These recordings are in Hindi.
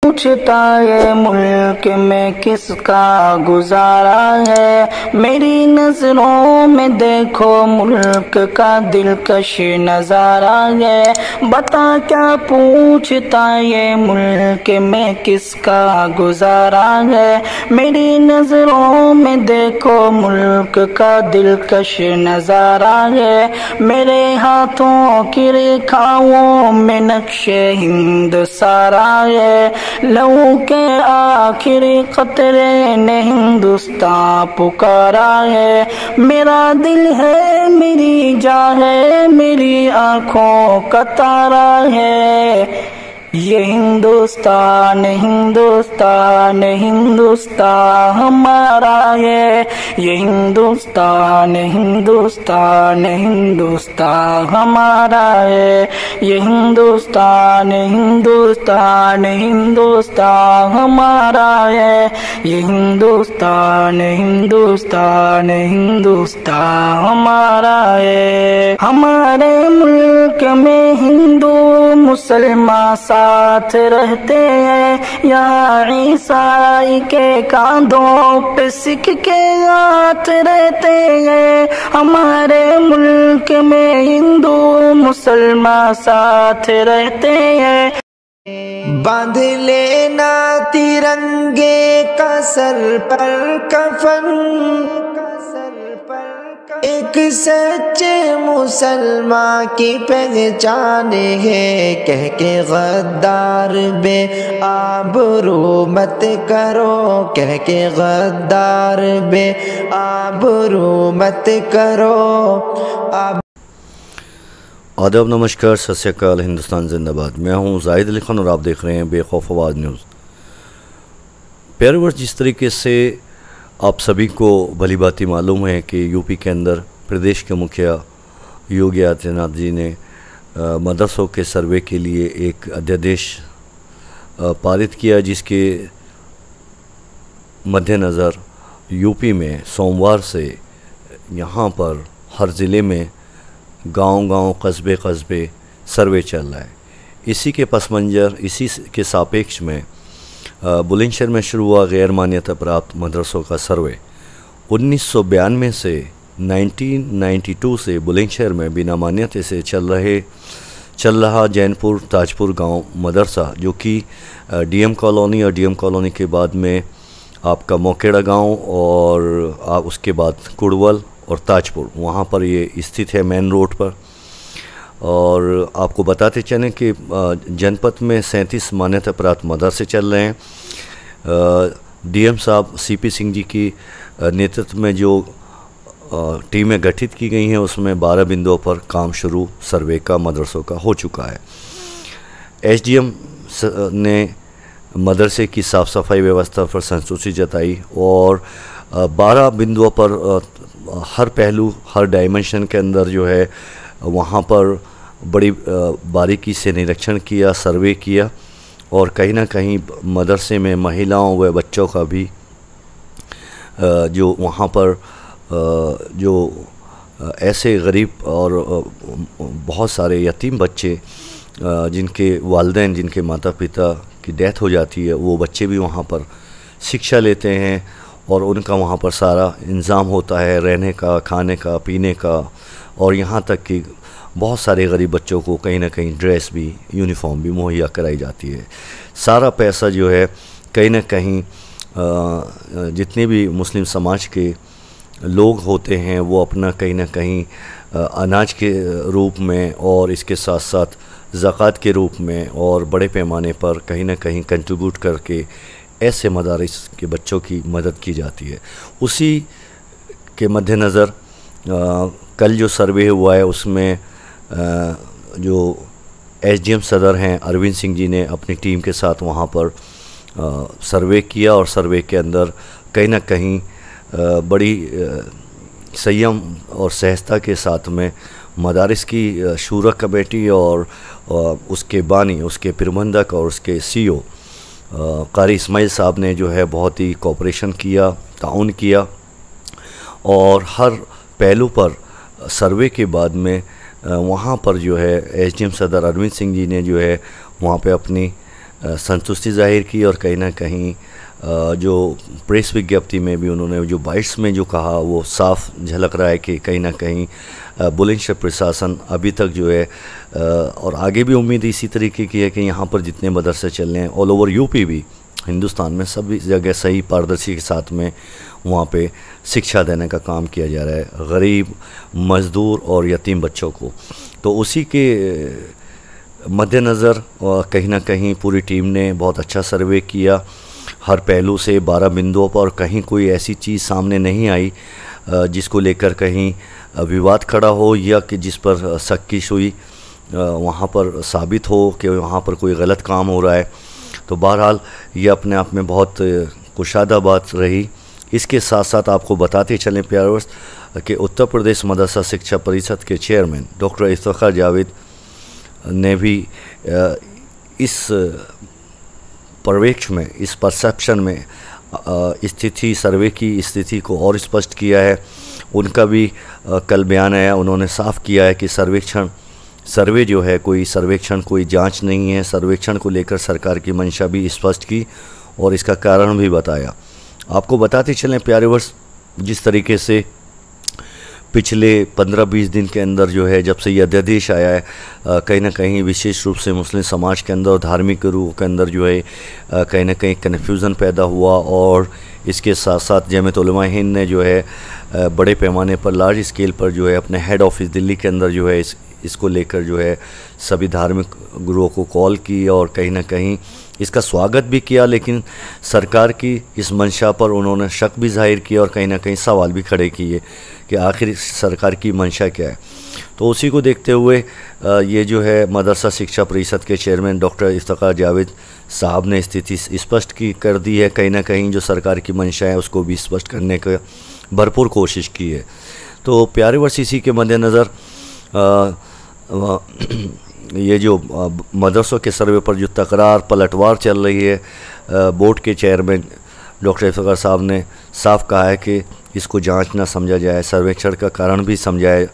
पूछता ये मुल्क में किसका गुजारा है, मेरी नजरों में देखो मुल्क का दिलकश नजारा है। बता क्या पूछता ये मुल्क में किसका गुजारा है, मेरी नजरों में देखो मुल्क का दिलकश नजारा है। मेरे हाथों की रेखाओं में नक्शे हिंद सारा है, लहू के आखिरी कतरे ने हिंदुस्तान पुकारा है। मेरा दिल है, मेरी जान है, मेरी आँखों का तारा है। ये हिंदुस्तान हिंदुस्तान हिंदुस्तान हमारा है, ये हिंदुस्तान हिंदुस्तान हिंदुस्तान हमारा है। ये हिंदुस्तान हिंदुस्तान हिंदुस्तान हमारा है, ये हिंदुस्तान हिंदुस्तान हिंदुस्तान हमारा है। हमारे मुल्क में हिंदू मुसलमान साथ रहते हैं, यहाँ ईसाई के कांधों पे सिख के हाथ रहते हैं। हमारे मुल्क में हिंदू मुसलमान साथ रहते हैं। बांध लेना तिरंगे का सर पर कफन, एक सच्चे मुसलमान की पहचान है। कह के गद्दार बे आबरू मत करो, कह के गद्दार बे आबरू मत करो। आदाब, नमस्कार, सत श्री अकाल, हिंदुस्तान जिंदाबाद। मैं हूं जाहिद अली खान और आप देख रहे हैं बेखौफ आवाज़ न्यूज़। प्यारे वर्ष, जिस तरीके से आप सभी को भली भांति मालूम है कि यूपी के अंदर प्रदेश के मुखिया योगी आदित्यनाथ जी ने मदरसों के सर्वे के लिए एक अध्यादेश पारित किया, जिसके मद्देनज़र यूपी में सोमवार से यहाँ पर हर ज़िले में गांव-गांव, कस्बे-कस्बे सर्वे चल रहा है। इसी के पस मंज़र, इसी के सापेक्ष में बुलंदशहर में शुरू हुआ गैर मान्यता प्राप्त मदरसों का सर्वे। 1992 से 1992 से बुलंदशहर में बिना मान्यता से चल रहा जैनपुर ताजपुर गांव मदरसा, जो कि डीएम कॉलोनी और डीएम कॉलोनी के बाद में आपका मोकेड़ा गांव और उसके बाद कुड़वल और ताजपुर, वहां पर ये स्थित है मेन रोड पर। और आपको बताते चलें कि जनपद में 37 मान्यता प्राप्त मदरसे चल रहे हैं। डीएम साहब सीपी सिंह जी की नेतृत्व में जो टीमें गठित की गई हैं, उसमें 12 बिंदुओं पर काम शुरू सर्वे का मदरसों का हो चुका है। एसडीएम ने मदरसे की साफ़ सफाई व्यवस्था पर संतुष्टि जताई और 12 बिंदुओं पर हर पहलू, हर डायमेंशन के अंदर जो है वहाँ पर बड़ी बारीकी से निरीक्षण किया, सर्वे किया और कहीं ना कहीं मदरसे में महिलाओं व बच्चों का भी जो वहाँ पर जो ऐसे गरीब और बहुत सारे यतीम बच्चे जिनके वालिदैन, जिनके माता पिता की डेथ हो जाती है, वो बच्चे भी वहाँ पर शिक्षा लेते हैं और उनका वहाँ पर सारा इंतज़ाम होता है, रहने का, खाने का, पीने का, और यहाँ तक कि बहुत सारे गरीब बच्चों को कहीं ना कहीं ड्रेस भी, यूनिफॉर्म भी मुहैया कराई जाती है। सारा पैसा जो है कहीं ना कहीं जितने भी मुस्लिम समाज के लोग होते हैं वो अपना कहीं ना कहीं अनाज के रूप में और इसके साथ साथ ज़कात के रूप में और बड़े पैमाने पर कहीं ना कहीं कंट्रीब्यूट करके ऐसे मदारिस के बच्चों की मदद की जाती है। उसी के मद्देनज़र कल जो सर्वे हुआ है उसमें जो एसडीएम सदर हैं अरविंद सिंह जी ने अपनी टीम के साथ वहाँ पर सर्वे किया और सर्वे के अंदर कहीं ना कहीं बड़ी संयम और सहजता के साथ में मदारिस की शूरा कमेटी और उसके बानी, उसके प्रबंधक और उसके सीईओ कारी इस्माइल साहब ने जो है बहुत ही कोऑपरेशन किया, ताउन किया और हर पहलू पर सर्वे के बाद में वहाँ पर जो है एसडीएम सदर अरविंद सिंह जी ने जो है वहाँ पे अपनी संतुष्टि जाहिर की और कहीं ना कहीं जो प्रेस विज्ञप्ति में भी उन्होंने जो बाइट्स में जो कहा वो साफ झलक रहा है कि कहीं ना कहीं बुलंदशहर प्रशासन अभी तक जो है और आगे भी उम्मीद इसी तरीके की है कि यहाँ पर जितने मदरसे चल रहे हैं ऑल ओवर यूपी भी, हिंदुस्तान में सभी जगह सही पारदर्शी के साथ में वहाँ पे शिक्षा देने का काम किया जा रहा है गरीब, मज़दूर और यतीम बच्चों को। तो उसी के मद्देनज़र कहीं ना कहीं पूरी टीम ने बहुत अच्छा सर्वे किया हर पहलू से 12 बिंदुओं पर, कहीं कोई ऐसी चीज़ सामने नहीं आई जिसको लेकर कहीं विवाद खड़ा हो या कि जिस पर शक की सुई वहाँ पर साबित हो कि वहाँ पर कोई गलत काम हो रहा है। तो बहरहाल ये अपने आप में बहुत कुशादा बात रही। इसके साथ साथ आपको बताते चलें प्यारे दोस्त कि उत्तर प्रदेश मदरसा शिक्षा परिषद के चेयरमैन डॉक्टर इफ्तिखार जावेद ने भी इस पर्यवेक्षण में, इस परसेप्शन में स्थिति सर्वे की स्थिति को और स्पष्ट किया है। उनका भी कल बयान आया, उन्होंने साफ किया है कि सर्वे जो है कोई सर्वेक्षण, कोई जांच नहीं है। सर्वेक्षण को लेकर सरकार की मंशा भी स्पष्ट की और इसका कारण भी बताया। आपको बताते चलें प्यारे वर्ष, जिस तरीके से पिछले 15-20 दिन के अंदर जो है जब से यह अध्यादेश आया है कहीं ना कहीं विशेष रूप से मुस्लिम समाज के अंदर और धार्मिक गुरुओं के अंदर जो है कहीं ना कहीं कन्फ्यूज़न पैदा हुआ और इसके साथ साथ जमीयत उलमा हिंद ने जो है बड़े पैमाने पर लार्ज स्केल पर जो है अपने हेड ऑफिस दिल्ली के अंदर जो है इसको लेकर जो है सभी धार्मिक गुरुओं को कॉल की और कहीं ना कहीं इसका स्वागत भी किया, लेकिन सरकार की इस मंशा पर उन्होंने शक भी जाहिर किया और कहीं ना कहीं सवाल भी खड़े किए कि आखिर सरकार की मंशा क्या है। तो उसी को देखते हुए ये जो है मदरसा शिक्षा परिषद के चेयरमैन डॉक्टर इफ्तिखार जावेद साहब ने स्थिति स्पष्ट कर दी है। कहीं ना कहीं जो सरकार की मंशा है उसको भी स्पष्ट करने का भरपूर कोशिश की है। तो प्यारे वर्ष इसी के मद्देनज़र ये जो मदरसों के सर्वे पर जो तकरार पलटवार चल रही है, बोर्ड के चेयरमैन डॉक्टर इफ्तिखार साहब ने साफ कहा है कि इसको जांचना समझा जाए, सर्वेक्षण का कारण भी समझाए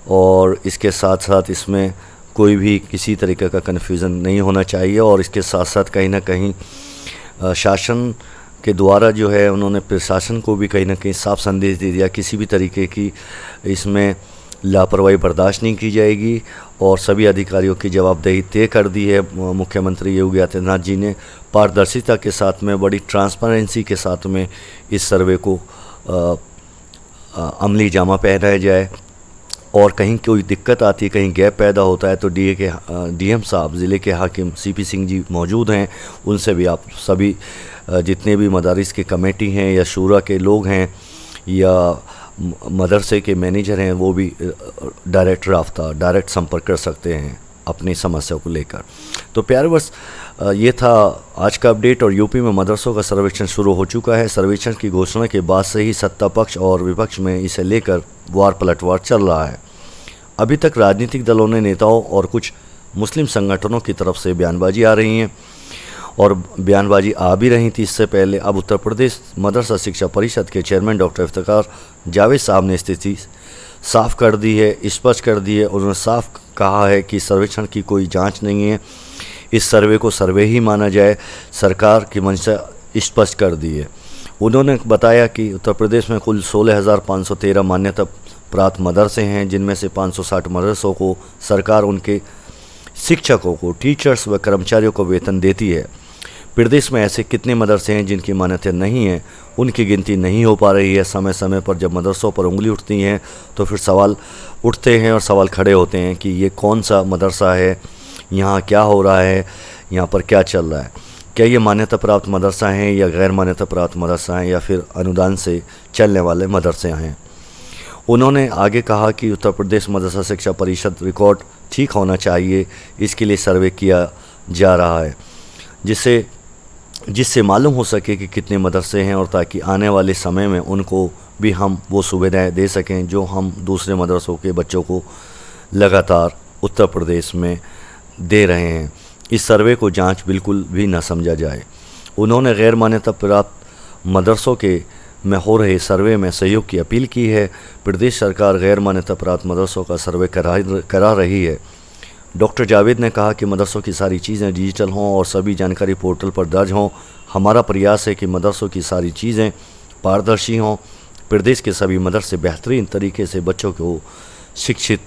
और इसके साथ साथ इसमें कोई भी किसी तरीके का कन्फ्यूज़न नहीं होना चाहिए। और इसके साथ साथ कहीं ना कहीं शासन के द्वारा जो है उन्होंने प्रशासन को भी कहीं ना कहीं साफ संदेश दे दिया, किसी भी तरीके की इसमें लापरवाही बर्दाश्त नहीं की जाएगी और सभी अधिकारियों की जवाबदेही तय कर दी है। मुख्यमंत्री योगी आदित्यनाथ जी ने पारदर्शिता के साथ में, बड़ी ट्रांसपेरेंसी के साथ में इस सर्वे को अमली जामा पहनाया जाए और कहीं कोई दिक्कत आती है, कहीं गैप पैदा होता है तो डीएम साहब, ज़िले के हाकिम सीपी सिंह जी मौजूद हैं, उनसे भी आप सभी जितने भी मदारिस के कमेटी हैं या शूरा के लोग हैं या मदरसे के मैनेजर हैं वो भी डायरेक्ट संपर्क कर सकते हैं अपनी समस्या को लेकर। तो प्यारे बस ये था आज का अपडेट और यूपी में मदरसों का सर्वेक्षण शुरू हो चुका है। सर्वेक्षण की घोषणा के बाद से ही सत्ता पक्ष और विपक्ष में इसे लेकर वार पलटवार चल रहा है। अभी तक राजनीतिक दलों ने नेताओं और कुछ मुस्लिम संगठनों की तरफ से बयानबाजी आ रही हैं और बयानबाजी आ भी रही थी इससे पहले। अब उत्तर प्रदेश मदरसा शिक्षा परिषद के चेयरमैन डॉक्टर इफ्तिखार जावेद साहब ने स्थिति साफ कर दी है, स्पष्ट कर दी है। उन्होंने साफ कहा है कि सर्वेक्षण की कोई जांच नहीं है, इस सर्वे को सर्वे ही माना जाए, सरकार की मंशा स्पष्ट कर दी है। उन्होंने बताया कि उत्तर प्रदेश में कुल 16,513 मान्यता प्राप्त मदरसे हैं, जिनमें से 560 मदरसों को सरकार उनके शिक्षकों को, टीचर्स व कर्मचारियों को वेतन देती है। प्रदेश में ऐसे कितने मदरसे हैं जिनकी मान्यता नहीं है, उनकी गिनती नहीं हो पा रही है। समय समय पर जब मदरसों पर उंगली उठती हैं तो फिर सवाल उठते हैं और सवाल खड़े होते हैं कि ये कौन सा मदरसा है, यहाँ क्या हो रहा है, यहाँ पर क्या चल रहा है, क्या ये मान्यता प्राप्त मदरसा हैं या गैर मान्यता प्राप्त मदरसा हैं या फिर अनुदान से चलने वाले मदरसे हैं। उन्होंने आगे कहा कि उत्तर प्रदेश मदरसा शिक्षा परिषद रिकॉर्ड ठीक होना चाहिए, इसके लिए सर्वे किया जा रहा है जिससे मालूम हो सके कि कितने मदरसे हैं और ताकि आने वाले समय में उनको भी हम वो सुविधाएं दे सकें जो हम दूसरे मदरसों के बच्चों को लगातार उत्तर प्रदेश में दे रहे हैं। इस सर्वे को जांच बिल्कुल भी न समझा जाए। उन्होंने गैर मान्यता प्राप्त मदरसों के में हो रहे सर्वे में सहयोग की अपील की है। प्रदेश सरकार गैर मान्यता प्राप्त मदरसों का सर्वे करा रही है। डॉक्टर जावेद ने कहा कि मदरसों की सारी चीज़ें डिजिटल हों और सभी जानकारी पोर्टल पर दर्ज हों। हमारा प्रयास है कि मदरसों की सारी चीज़ें पारदर्शी हों। प्रदेश के सभी मदरसे बेहतरीन तरीके से बच्चों को शिक्षित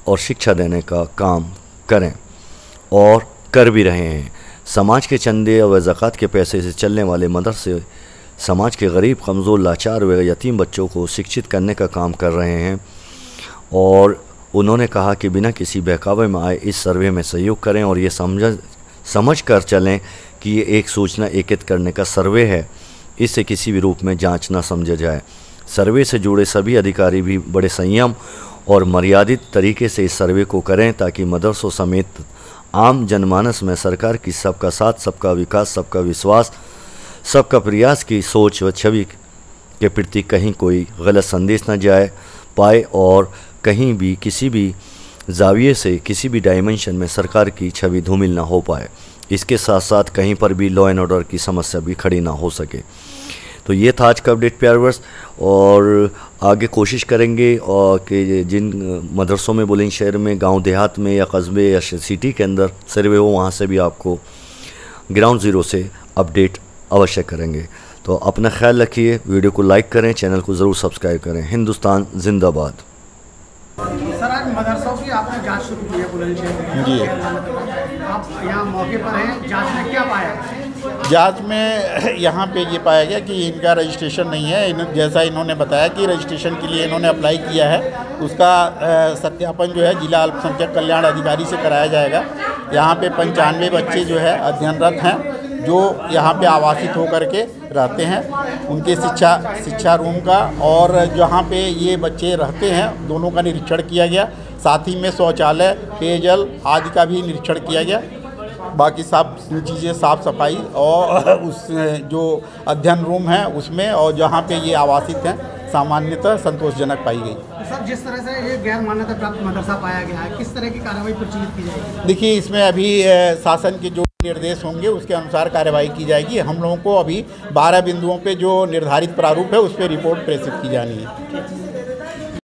और शिक्षा देने का काम करें और कर भी रहे हैं। समाज के चंदे व ज़कात के पैसे से चलने वाले मदरसे समाज के गरीब, कमज़ोर, लाचार व यतीम बच्चों को शिक्षित करने का काम कर रहे हैं। और उन्होंने कहा कि बिना किसी बहकावे में आए इस सर्वे में सहयोग करें और ये समझ कर चलें कि ये एक सूचना एकत्रित करने का सर्वे है, इसे किसी भी रूप में जांच ना समझा जाए। सर्वे से जुड़े सभी अधिकारी भी बड़े संयम और मर्यादित तरीके से इस सर्वे को करें ताकि मदरसों समेत आम जनमानस में सरकार की सबका साथ, सबका विकास, सबका विश्वास, सबका प्रयास की सोच व छवि के प्रति कहीं कोई गलत संदेश न जाए पाए और कहीं भी किसी भी जाविये से किसी भी डायमेंशन में सरकार की छवि धूमिल ना हो पाए। इसके साथ साथ कहीं पर भी लॉ एंड ऑर्डर की समस्या भी खड़ी ना हो सके। तो ये था आज का अपडेट प्यारे व्यूअर्स, और आगे कोशिश करेंगे और कि जिन मदरसों में बुलंदशहर में, गांव देहात में या कस्बे या सिटी के अंदर सर्वे हो, वहाँ से भी आपको ग्राउंड ज़ीरो से अपडेट अवश्य करेंगे। तो अपना ख्याल रखिए, वीडियो को लाइक करें, चैनल को ज़रूर सब्सक्राइब करें। हिंदुस्तान जिंदाबाद। सर, आज मदरसों की आपने जांच शुरू की है बुलंदशहर में। जी, आप यहाँ मौके पर हैं, जांच में क्या पाया? जांच में यहाँ पे ये पाया गया कि इनका रजिस्ट्रेशन नहीं है। जैसा इन्होंने बताया कि रजिस्ट्रेशन के लिए इन्होंने अप्लाई किया है, उसका सत्यापन जो है जिला अल्पसंख्यक कल्याण अधिकारी से कराया जाएगा। यहाँ पे 95 बच्चे जो है अध्ययनरत हैं, जो यहाँ पे आवासित होकर के रहते हैं। उनके शिक्षा रूम का और जहाँ पे ये बच्चे रहते हैं दोनों का निरीक्षण किया गया। साथ ही में शौचालय, पेयजल आदि का भी निरीक्षण किया गया। बाकी सब चीज़ें साफ़ सफाई और उस जो अध्ययन रूम है उसमें और जहाँ पे ये आवासित हैं सामान्यतः संतोषजनक पाई गई। सर, जिस तरह से ये गैर मान्यता प्राप्त मदरसा पाया गया है, किस तरह की कार्रवाई प्रचलित की जाएगी? देखिए, इसमें अभी शासन के जो निर्देश होंगे उसके अनुसार कार्रवाई की जाएगी। हम लोगों को अभी 12 बिंदुओं पे जो निर्धारित प्रारूप है उस पर रिपोर्ट प्रेषित की जानी है।